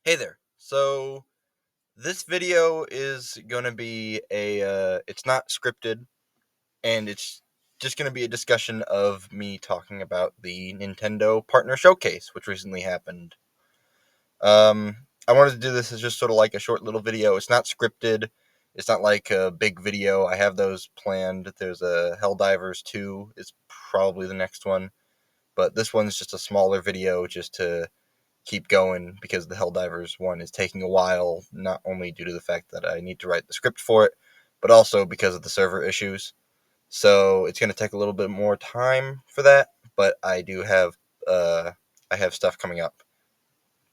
Hey there. So this video is going to be it's not scripted, and it's just going to be a discussion of me talking about the Nintendo Partner Showcase, which recently happened. I wanted to do this as just sort of like a short little video. It's not scripted. It's not like a big video. I have those planned. There's a Helldivers 2 is probably the next one, but this one's just a smaller video just to keep going because the Helldivers one is taking a while, not only due to the fact that I need to write the script for it, but also because of the server issues. So it's going to take a little bit more time for that, but uh, I have stuff coming up.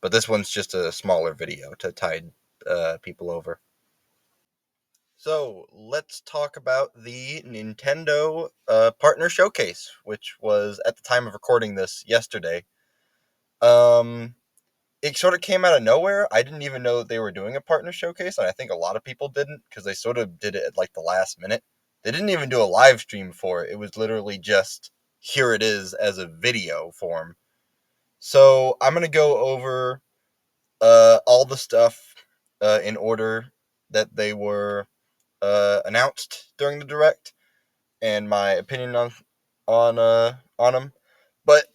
But this one's just a smaller video to tide people over. So let's talk about the Nintendo Partner Showcase, which was at the time of recording this yesterday. Um, it sort of came out of nowhere. I didn't even know that they were doing a partner showcase, and I think a lot of people didn't because they sort of did it at like the last minute. They didn't even do a live stream for it. It was literally just here it is as a video form. So I'm gonna go over all the stuff in order that they were announced during the direct and my opinion on them. But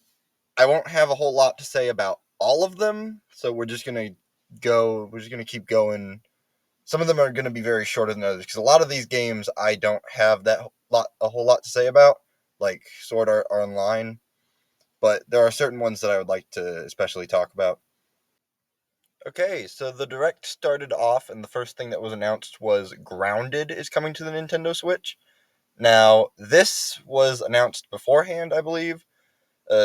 I won't have a whole lot to say about all of them, so we're just gonna go. We're just gonna keep going. Some of them are gonna be very shorter than others because a lot of these games I don't have a whole lot to say about, like Sword Art Online. But there are certain ones that I would like to especially talk about. Okay, so the direct started off, and the first thing that was announced was Grounded is coming to the Nintendo Switch. Now, this was announced beforehand, I believe.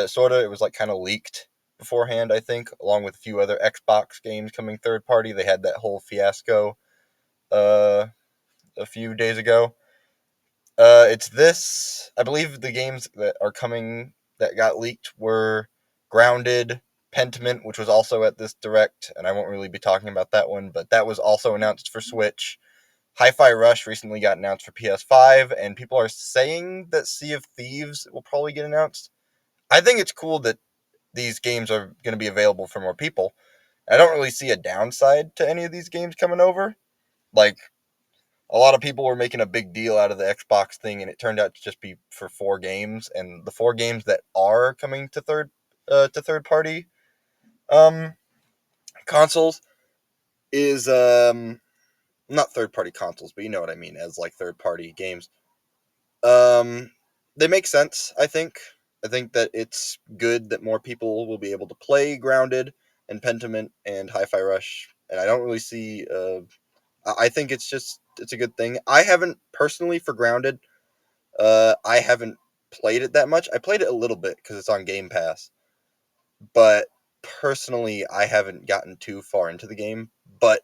Sorta, it was like kind of leaked beforehand, I think, along with a few other Xbox games coming third party. They had that whole fiasco uh, a few days ago. It's this. I believe the games that are coming that got leaked were Grounded, Pentiment, which was also at this direct, and I won't really be talking about that one, but that was also announced for Switch. Hi-Fi Rush recently got announced for PS5, and people are saying that Sea of Thieves will probably get announced. I think it's cool that these games are going to be available for more people. I don't really see a downside to any of these games coming over. Like, a lot of people were making a big deal out of the Xbox thing, and it turned out to just be for 4 games. And the 4 games that are coming to third party um, consoles is not third party consoles, but you know what I mean as like third party games. Um, they make sense, I think. I think that it's good that more people will be able to play Grounded and Pentiment and Hi-Fi Rush, and I don't really see. I think it's a good thing. I haven't personally for Grounded. I haven't played it that much. I played it a little bit because it's on Game Pass, but personally, I haven't gotten too far into the game. But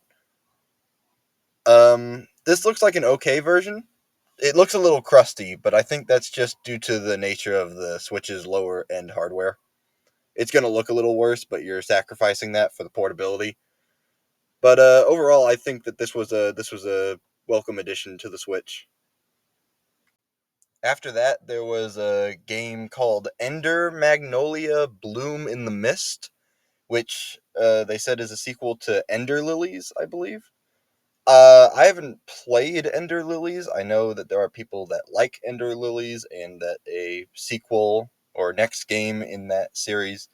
this looks like an okay version. It looks a little crusty, but I think that's just due to the nature of the Switch's lower end hardware. It's going to look a little worse, but you're sacrificing that for the portability. But overall, I think that this was a welcome addition to the Switch. After that, there was a game called Ender Magnolia Bloom in the Mist, which they said is a sequel to Ender Lilies, I believe. I haven't played Ender Lilies. I know that there are people that like Ender Lilies and that a sequel or next game in that series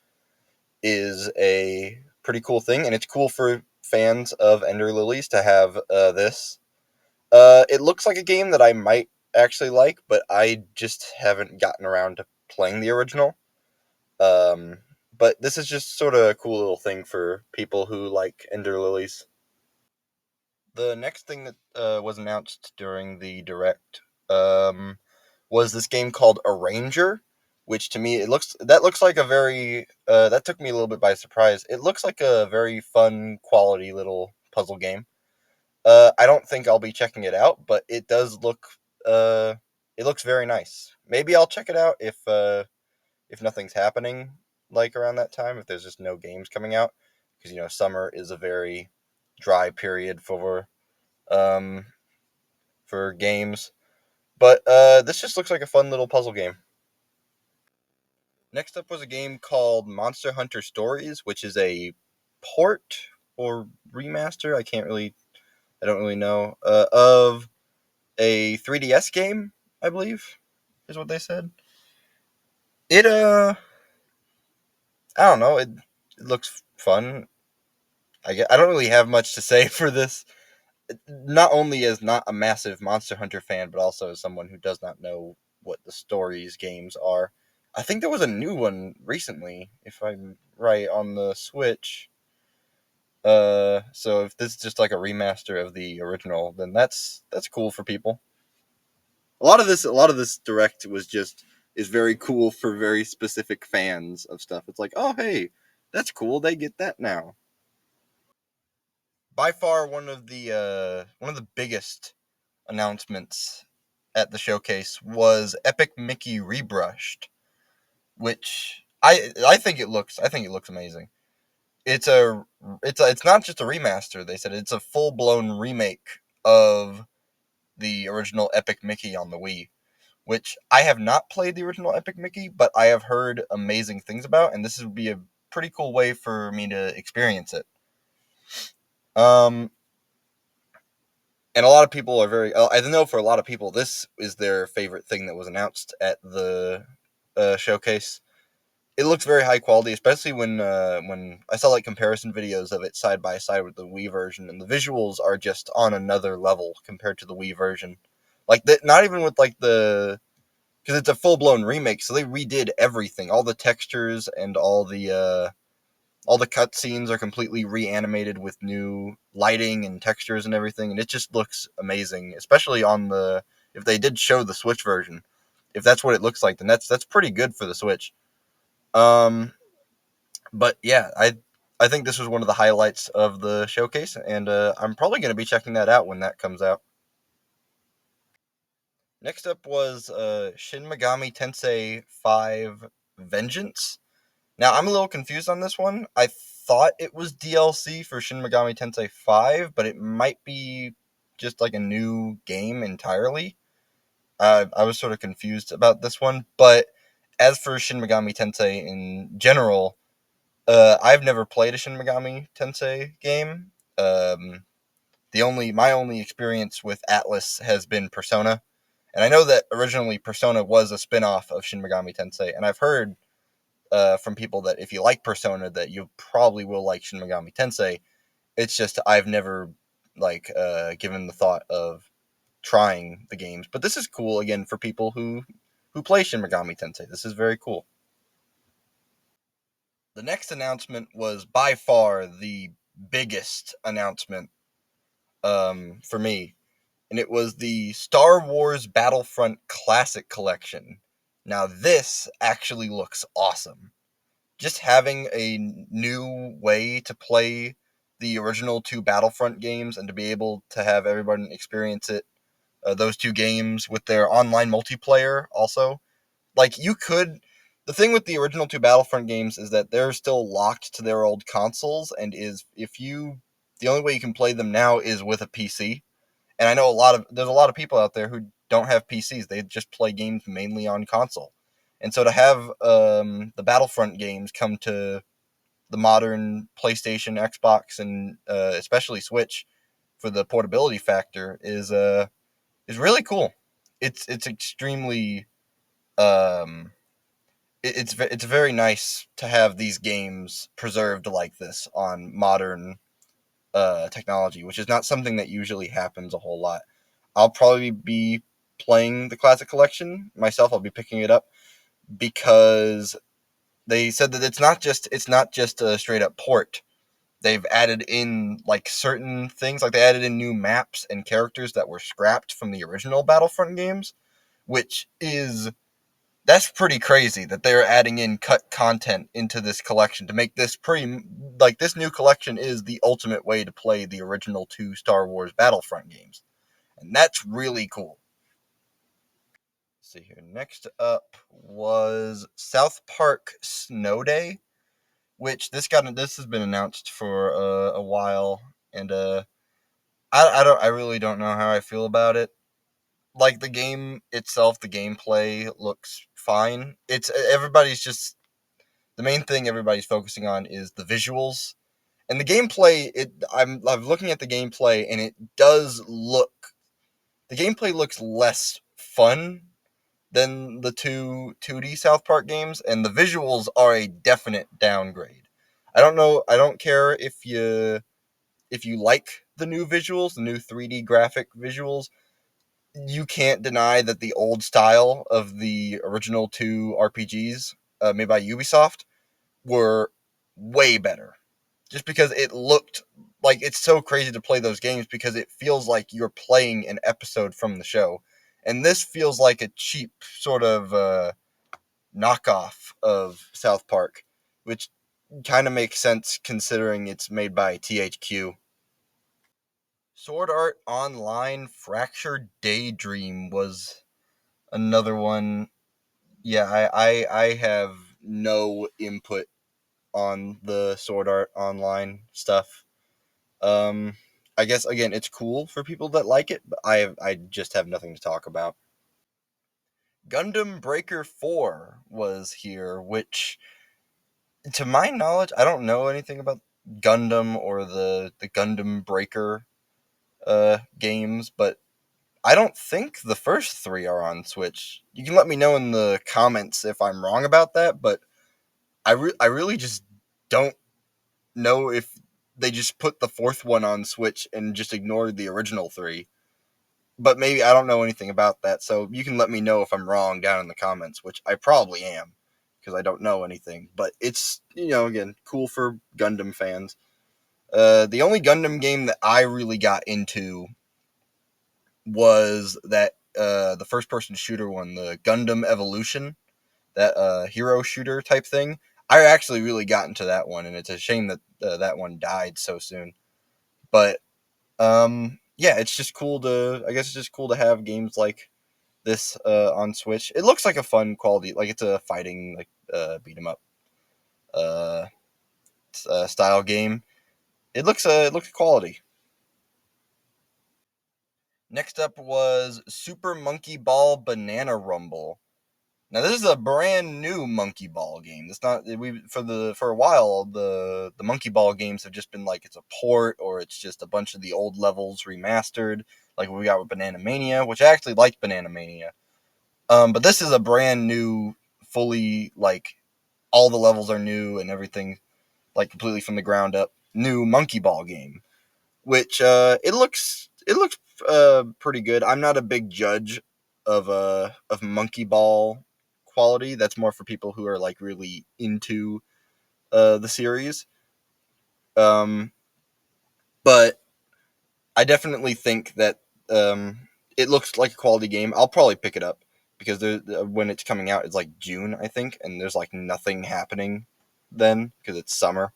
is a pretty cool thing, and it's cool for fans of Ender Lilies to have this. It looks like a game that I might actually like, but I just haven't gotten around to playing the original. Um, but this is just sort of a cool little thing for people who like Ender Lilies. The next thing that was announced during the direct um, was this game called Arranger, which to me it looks like a very that took me a little bit by surprise. It looks like a very fun, quality little puzzle game. I don't think I'll be checking it out, but uh, it looks very nice. Maybe I'll check it out if nothing's happening like around that time, if there's just no games coming out, because summer is a very dry period um for games. But this just looks like a fun little puzzle game. Next up was a game called Monster Hunter Stories, which is a port. or remaster. I don't really know. Of a 3DS game, I believe, is what they said. It I don't know. It looks fun. I don't really have much to say for this. Not only as not a massive Monster Hunter fan, but also as someone who does not know what the stories games are. I think there was a new one recently, if I'm right, on the Switch. So if this is just like a remaster of the original, then that's cool for people. A lot of this direct is very cool for very specific fans of stuff. It's like, oh hey, that's cool. They get that now. By far one of the biggest announcements at the showcase was Epic Mickey Rebrushed, which I think it looks amazing. It's a it's not just a remaster. They said it's a full blown remake of the original Epic Mickey on the Wii, which I have not played the original Epic Mickey, but I have heard amazing things about, and this would be a pretty cool way for me to experience it. Um, and a lot of people are very. I know for a lot of people, this is their favorite thing that was announced at the showcase. It looks very high quality, especially when I saw like comparison videos of it side by side with the Wii version, and the visuals are just on another level compared to the Wii version. Like that, not even with like the because it's a full blown remake, so they redid everything. All the textures and all the cutscenes are completely reanimated with new lighting and textures and everything, and it just looks amazing. Especially on the if they did show the Switch version, if that's what it looks like, then that's pretty good for the Switch. Um, but yeah, I think this was one of the highlights of the showcase, and I'm probably going to be checking that out when that comes out. Next up was Shin Megami Tensei 5 Vengeance. Now, I'm a little confused on this one. I thought it was DLC for Shin Megami Tensei 5, but it might be just like a new game entirely. I was sort of confused about this one, but as for Shin Megami Tensei in general, I've never played a Shin Megami Tensei game. My only experience with Atlas has been Persona, and I know that originally Persona was a spin-off of Shin Megami Tensei, and I've heard from people that if you like Persona, that you probably will like Shin Megami Tensei. It's just I've never given the thought of trying the games, but this is cool again for people who play Shin Megami Tensei. This is very cool. The next announcement was by far the biggest announcement for me, and it was the Star Wars Battlefront Classic Collection. Now, this actually looks awesome. Just having a new way to play the original two Battlefront games and to be able to have everyone experience those two games with their online multiplayer also. Like, you could. The thing with the original two Battlefront games is that they're still locked to their old consoles, and the only way you can play them now is with a PC. And I know there's a lot of people out there who don't have PCs. They just play games mainly on console. And so to have the Battlefront games come to the modern PlayStation, Xbox, and especially Switch for the portability factor is really cool. It's extremely um, it's very nice to have these games preserved like this on modern technology, which is not something that usually happens a whole lot. I'll probably be playing the Classic Collection myself. I'll be picking it up because they said that it's not just a straight up port. They've added in like certain things, like they added in new maps and characters that were scrapped from the original Battlefront games, which is that's pretty crazy that they're adding in cut content into this collection to make this pretty like this new collection is the ultimate way to play the original two Star Wars Battlefront games. And that's really cool. Let's see here. Next up was South Park Snow Day, which this has been announced for a while, and I really don't know how I feel about it. Like the game itself, the gameplay looks fine. It's everybody's just the main thing everybody's focusing on is the visuals, And the gameplay, I'm looking at the gameplay, and it does look the gameplay looks less fun than the two 2D South Park games, and the visuals are a definite downgrade. I don't know. I don't care if you like the new visuals, the new 3D graphic visuals. You can't deny that the old style of the original two RPGs made by Ubisoft were way better. Just because it looked like it's so crazy to play those games because it feels like you're playing an episode from the show. And this feels like a cheap sort of knockoff of South Park, which kind of makes sense considering it's made by THQ. Sword Art Online Fractured Daydream was another one. Yeah, I have no input on the Sword Art Online stuff. Um, I guess again, it's cool for people that like it, but I just have nothing to talk about. Gundam Breaker 4 was here, which to my knowledge, I don't know anything about Gundam or the Gundam Breaker games, but I don't think the first three are on Switch. You can let me know in the comments if I'm wrong about that, but I really just don't know if they just put the fourth one on Switch and just ignored the original three. But maybe I don't know anything about that, so you can let me know if I'm wrong down in the comments, which I probably am because I don't know anything. But it's, again, cool for Gundam fans. The only Gundam game that I really got into was that the first person shooter one, the Gundam Evolution, that hero shooter type thing. I actually really got into that one, and it's a shame that that one died so soon. But yeah, it's just cool to. I guess it's just cool to have games like this on Switch. It looks like a fun quality, like it's a fighting like beat 'em up uh, style game. It looks quality. Next up was Super Monkey Ball Banana Rumble. Now this is a brand new Monkey Ball game. It's not we for a while the Monkey Ball games have just been like it's a port or it's just a bunch of the old levels remastered, like we got with Banana Mania, which I actually liked Banana Mania. But this is a brand new, fully like all the levels are new and everything like completely from the ground up new Monkey Ball game, which it looks pretty good. I'm not a big judge of Monkey Ball quality. That's more for people who are like really into the series. Um, but I definitely think that it looks like a quality game. I'll probably pick it up because when it's coming out, it's like June, I think, and there's like nothing happening then because it's summer.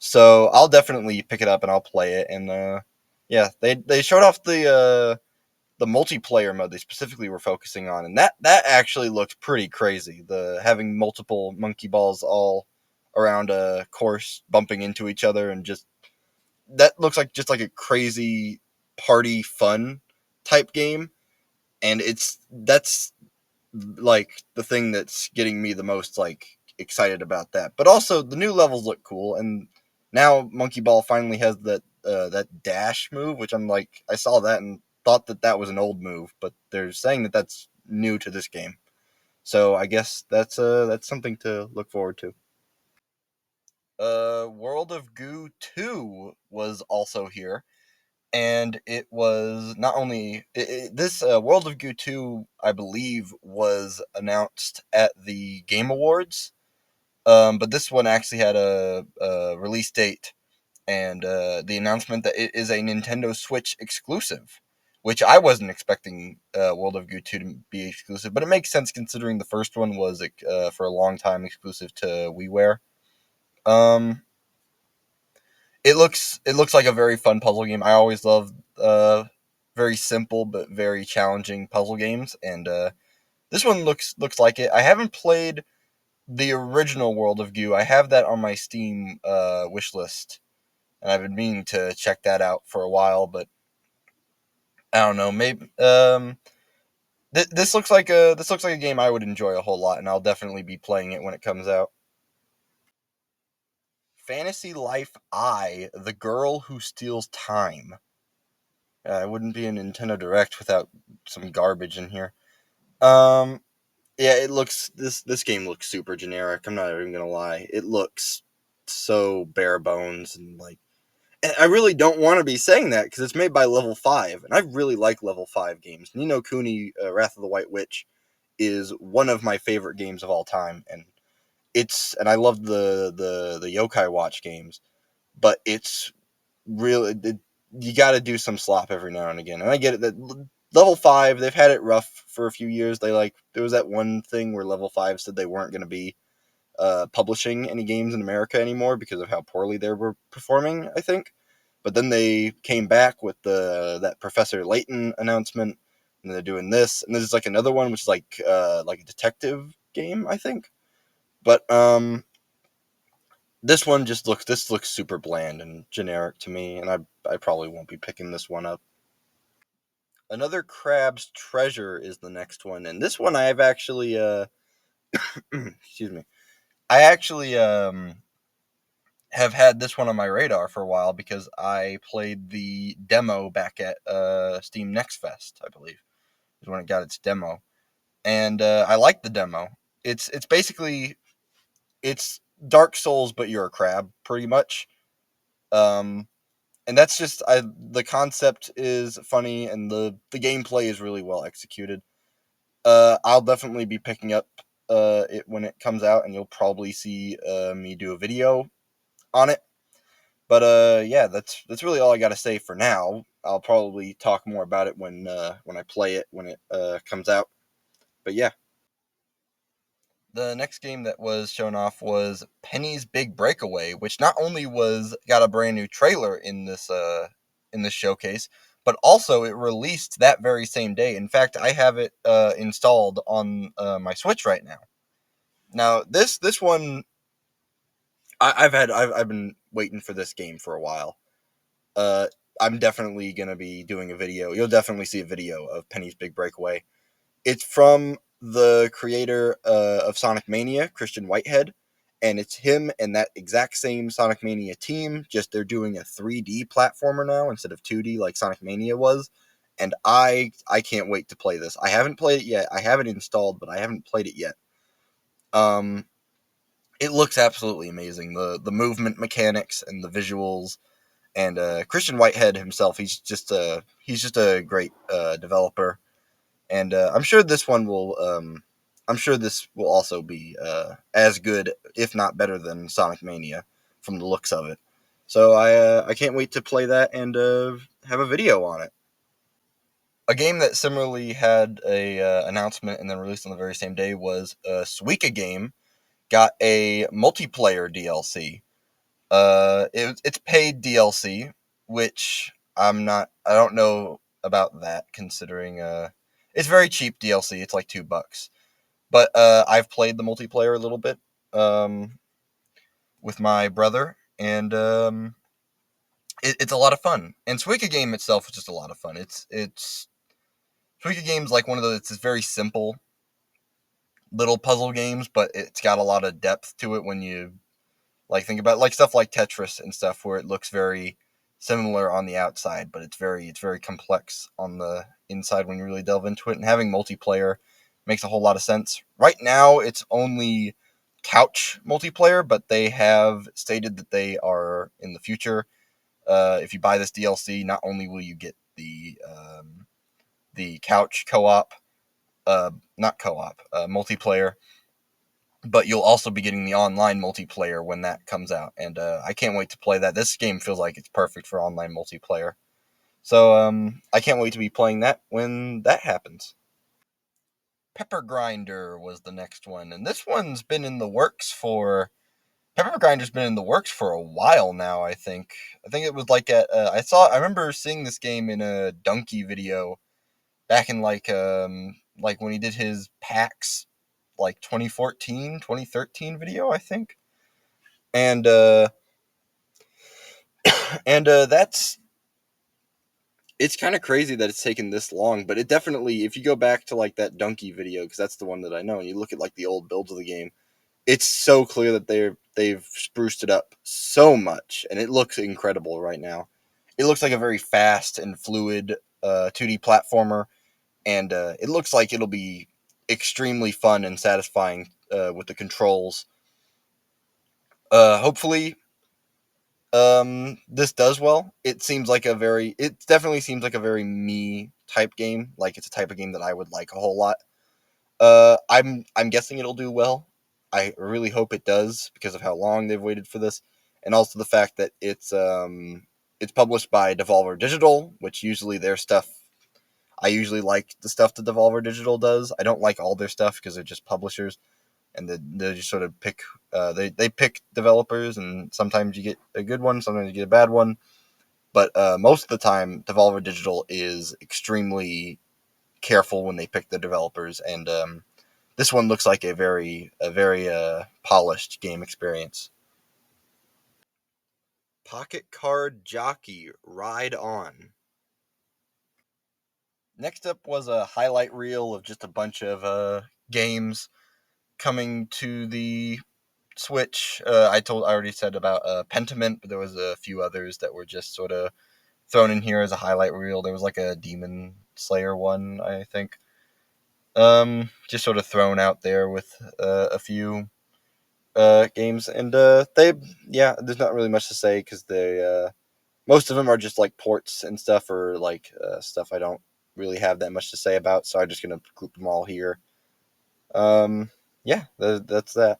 So I'll definitely pick it up and I'll play it. And yeah, they showed off the multiplayer mode they specifically were focusing on, and that actually looked pretty crazy. The having multiple monkey balls all around a course bumping into each other and just that looks like just like a crazy party fun type game, and that's like the thing that's getting me the most like excited about that. But also the new levels look cool, and now Monkey Ball finally has that dash move, which I'm like I saw that and thought that that was an old move, but they're saying that that's new to this game. So I guess that's something to look forward to. World of Goo 2 was also here, and it was not only this World of Goo 2, I believe, was announced at the Game Awards, but this one actually had a release date and the announcement that it is a Nintendo Switch exclusive, which I wasn't expecting World of Goo 2 to be exclusive, but it makes sense considering the first one was for a long time exclusive to WiiWare. Um, it looks like a very fun puzzle game. I always love very simple but very challenging puzzle games, and this one looks like it. I haven't played the original World of Goo. I have that on my Steam wish list, and I've been meaning to check that out for a while, but I don't know. Maybe this looks like a game I would enjoy a whole lot, and I'll definitely be playing it when it comes out. Fantasy Life I, The Girl Who Steals Time. It wouldn't be a Nintendo Direct without some garbage in here. Yeah, it looks this game looks super generic. I'm not even gonna lie. It looks so bare bones and like. And I really don't want to be saying that because it's made by Level 5, and I really like Level 5 games. Ni no Kuni, Wrath of the White Witch, is one of my favorite games of all time, and I love the Yokai Watch games, but it's really you got to do some slop every now and again. And I get it that Level 5, they've had it rough for a few years. There was that one thing where Level 5 said they weren't going to be publishing any games in America anymore because of how poorly they were performing, I think. But then they came back with that Professor Layton announcement, and they're doing this, and this is like another one, which is like a detective game, I think. But this looks super bland and generic to me, and I probably won't be picking this one up. Another Crab's Treasure is the next one, and this one I've actually excuse me, I actually have had this one on my radar for a while because I played the demo back at Steam Next Fest, I believe, is when it got its demo, and I liked the demo. It's basically it's Dark Souls, but you're a crab, pretty much. Um, and that's just the concept is funny, and the gameplay is really well executed. I'll definitely be picking up it when it comes out, and you'll probably see me do a video on it. But yeah, that's really all I got to say for now. I'll probably talk more about it when I play it when it comes out. But yeah, the next game that was shown off was Penny's Big Breakaway, which not only was got a brand new trailer in this showcase, but also it released that very same day. In fact, I have it installed on my Switch right now. Now this one I've been waiting for this game for a while. Uh, I'm definitely gonna be doing a video. You'll definitely see a video of Penny's Big Breakaway. It's from the creator of Sonic Mania, Christian Whitehead, and it's him and that exact same Sonic Mania team. Just they're doing a 3D platformer now instead of 2D like Sonic Mania was. And I can't wait to play this. I haven't played it yet. I have it installed, but I haven't played it yet. Um, it looks absolutely amazing. The movement mechanics and the visuals, and Christian Whitehead himself. He's just a great developer, and I'm sure this one will. I'm sure this will also be as good, if not better, than Sonic Mania from the looks of it. So I can't wait to play that and have a video on it. A game that similarly had a announcement and then released on the very same day was Suika Game got a multiplayer DLC. It's paid DLC, which I don't know about that considering it's very cheap DLC. It's like $2, but I've played the multiplayer a little bit um with my brother, and it's a lot of fun. And Suika Game itself is just a lot of fun. It's Suika Game's like one of those. It's very simple little puzzle games, but it's got a lot of depth to it when you like think about like stuff like Tetris and stuff where it looks very similar on the outside, but it's very complex on the inside when you really delve into it. And having multiplayer makes a whole lot of sense. Right now, it's only couch multiplayer, but they have stated that they are in the future. If you buy this DLC, not only will you get the couch co-op, not co-op, multiplayer, but you'll also be getting the online multiplayer when that comes out, and I can't wait to play that. This game feels like it's perfect for online multiplayer, so I can't wait to be playing that when that happens. Pepper Grinder was the next one, and this one's been in the works for Pepper Grinder's been in the works for a while now. I think it was like at I remember seeing this game in a Donkey video back in like when he did his PAX like 2014 2013 video, I think. And that's it's kind of crazy that it's taken this long, but it definitely, if you go back to like that Donkey video, because that's the one that I know, and you look at like the old builds of the game, it's so clear that they've spruced it up so much, and it looks incredible right now. It looks like a very fast and fluid 2D platformer, and it looks like it'll be extremely fun and satisfying with the controls. Hopefully, this does well. It definitely seems like a very me type game. Like it's a type of game that I would like a whole lot. I'm guessing it'll do well. I really hope it does because of how long they've waited for this, and also the fact that it's published by Devolver Digital, which usually their stuff. I usually like the stuff that Devolver Digital does. I don't like all their stuff because they're just publishers, and they just sort of pick. They pick developers, and sometimes you get a good one, sometimes you get a bad one. But most of the time, Devolver Digital is extremely careful when they pick the developers, and this one looks like a very polished game experience. Pocket Card Jockey Ride On. Next up was a highlight reel of just a bunch of games coming to the Switch. I already said about Pentiment, but there was a few others that were just sort of thrown in here as a highlight reel. There was like a Demon Slayer one, I think. Just sort of thrown out there with a few games, and there's not really much to say because they most of them are just like ports and stuff, or like stuff I don't really have that much to say about. So I'm just gonna group them all here. Um, yeah, that's that.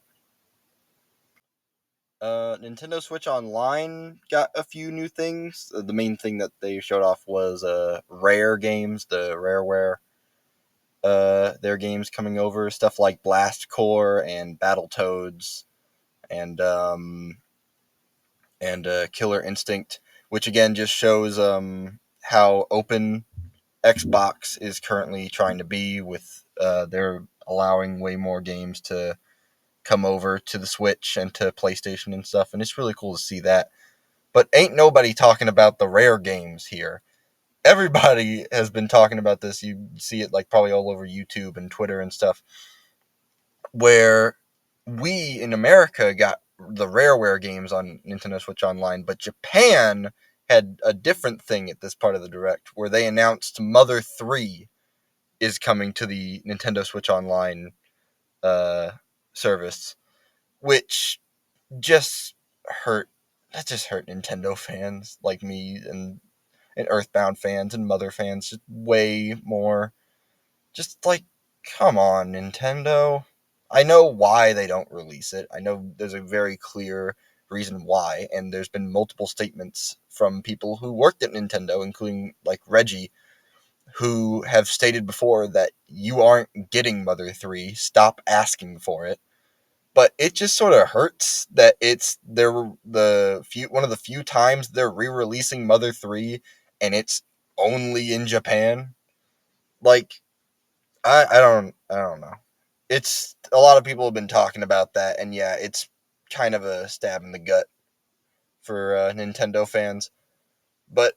Nintendo Switch Online got a few new things. The main thing that they showed off was Rare games, the Rareware. Their games coming over, stuff like Blast Core and Battletoads, and Killer Instinct, which again just shows how open Xbox is currently trying to be with they're allowing way more games to come over to the Switch and to PlayStation and stuff, and it's really cool to see that. But ain't nobody talking about the Rare games here. Everybody has been talking about this. You see it like probably all over YouTube and Twitter and stuff, where we in America got the Rareware games on Nintendo Switch Online, but Japan had a different thing at this part of the direct where they announced Mother 3 is coming to the Nintendo Switch Online uh, service, which just hurt. That just hurt Nintendo fans like me and Earthbound fans and Mother fans just way more. Just like, come on, Nintendo. I know why they don't release it. I know there's a very clear reason why, and there's been multiple statements from people who worked at Nintendo, including like Reggie, who have stated before that you aren't getting Mother 3, stop asking for it. But it just sort of hurts that it's one of the few times they're re-releasing Mother 3 and it's only in Japan. Like I don't know. It's a lot of people have been talking about that, and yeah, it's kind of a stab in the gut for Nintendo fans. But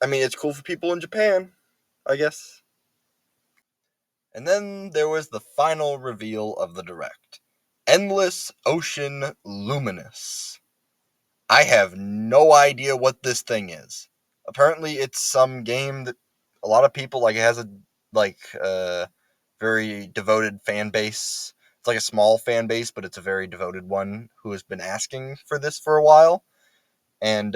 I mean, it's cool for people in Japan, I guess. And then there was the final reveal of the direct. Endless Ocean Luminous. I have no idea what this thing is. Apparently, it's some game that a lot of people like. It has a like very devoted fan base. It's like a small fan base, but it's a very devoted one who has been asking for this for a while. And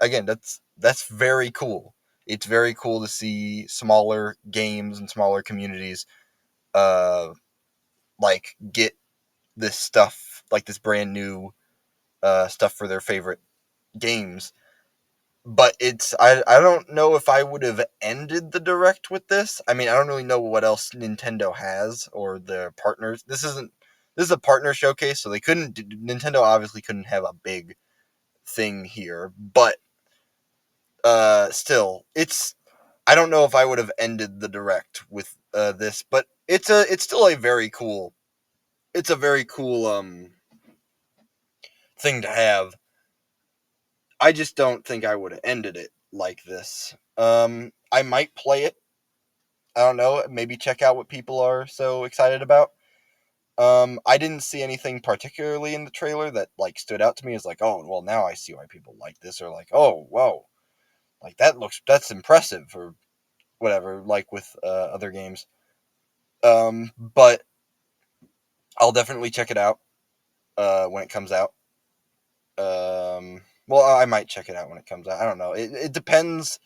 again, that's very cool. It's very cool to see smaller games and smaller communities uh like get this stuff, like this brand new stuff for their favorite games. But I don't know if I would have ended the direct with this. I mean, I don't really know what else Nintendo has or their partners. This is a partner showcase, so they couldn't Nintendo obviously couldn't have a big thing here, but still, it's I don't know if I would have ended the direct with this, but it's still a very cool thing to have. I just don't think I would have ended it like this. I might play it. I don't know. Maybe check out what people are so excited about. I didn't see anything particularly in the trailer that like stood out to me as like, oh, well, now I see why people like this, or like, oh, whoa, like that's impressive, or whatever. Like with other games, but I'll definitely check it out when it comes out. Well, I might check it out when it comes out. I don't know. It depends.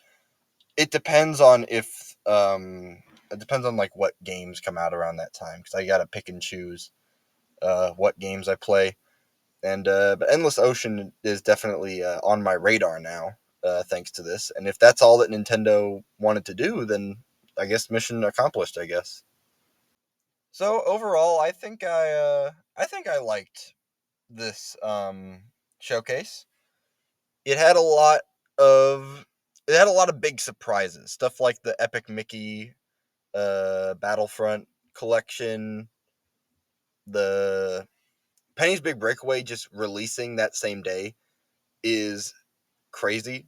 It depends on if it depends on like what games come out around that time, because I gotta pick and choose what games I play. And but Endless Ocean is definitely on my radar now, thanks to this. And if that's all that Nintendo wanted to do, then I guess mission accomplished. I guess. So overall, I think I liked this showcase. It had a lot of it had a lot of big surprises, stuff like the Epic Mickey Battlefront collection, the Penny's Big Breakaway just releasing that same day is crazy.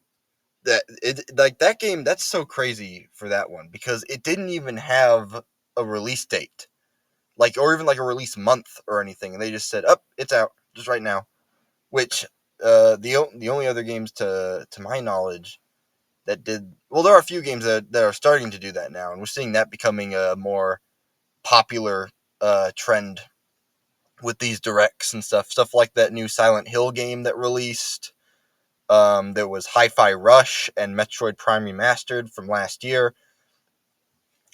That it like that game, that's so crazy for that one, because it didn't even have a release date, like, or even like a release month or anything, and they just said, "Up, it's out just right now." Which the only other games to my knowledge that did well, there are a few games that are starting to do that now, and we're seeing that becoming a more popular trend with these directs and stuff like that new Silent Hill game that released. There was Hi-Fi Rush and Metroid Prime Remastered from last year.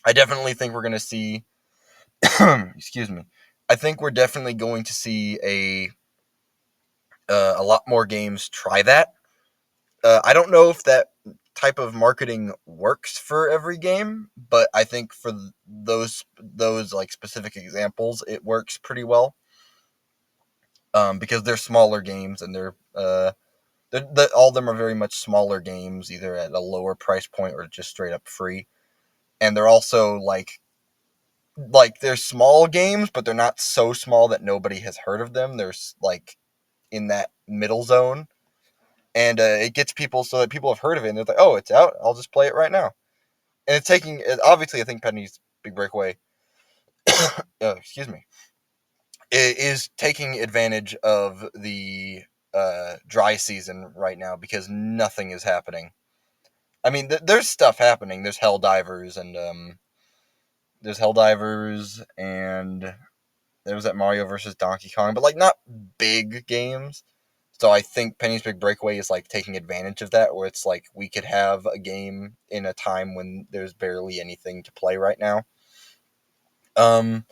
I definitely think we're going to see excuse me. I think we're definitely going to see a lot more games try that. I don't know if that type of marketing works for every game, but I think for those like specific examples, it works pretty well. Because they're smaller games, and all of them are very much smaller games, either at a lower price point or just straight up free. And they're also like they're small games, but they're not so small that nobody has heard of them. They're like in that middle zone, and it gets people so that people have heard of it, and they're like, "Oh, it's out. I'll just play it right now." And it's taking obviously, I think Penny's Big Breakaway, excuse me, is taking advantage of the dry season right now, because nothing is happening. I mean, there's stuff happening. There's Helldivers, and there was that Mario versus Donkey Kong, but like not big games. So I think Penny's Big Breakaway is like taking advantage of that, where it's like we could have a game in a time when there's barely anything to play right now. Um,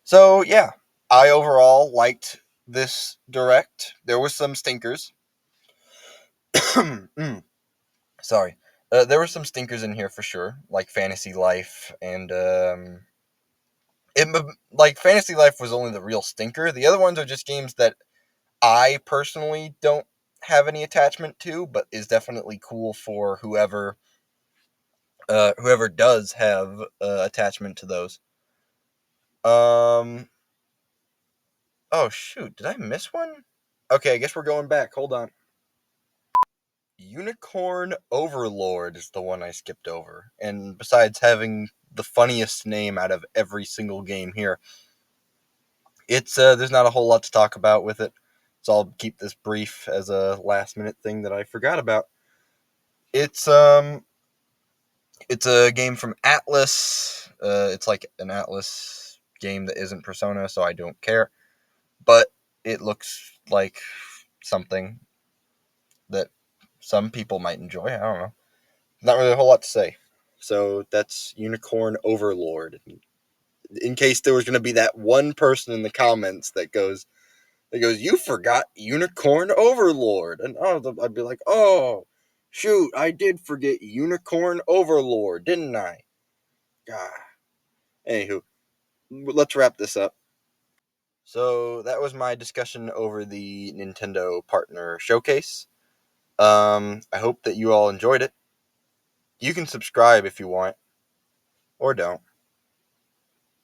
so yeah, I overall liked this direct. There were some stinkers. Sorry. There were some stinkers in here for sure, like Fantasy Life, and it like Fantasy Life was only the real stinker. The other ones are just games that I personally don't have any attachment to, but is definitely cool for whoever does have attachment to those. Um. Oh shoot! Did I miss one? Okay, I guess we're going back. Hold on. Unicorn Overlord is the one I skipped over, and besides having the funniest name out of every single game here, it's there's not a whole lot to talk about with it. So I'll keep this brief as a last minute thing that I forgot about. It's um it's a game from Atlas. It's like an Atlas game that isn't Persona, so I don't care. But it looks like something that some people might enjoy. I don't know. Not really a whole lot to say. So that's Unicorn Overlord. In case there was going to be that one person in the comments that goes, "You forgot Unicorn Overlord," and I'd be like, "Oh, shoot, I did forget Unicorn Overlord, didn't I?" Ah. Anywho, let's wrap this up. So that was my discussion over the Nintendo Partner Showcase. I hope that you all enjoyed it. You can subscribe if you want, or don't.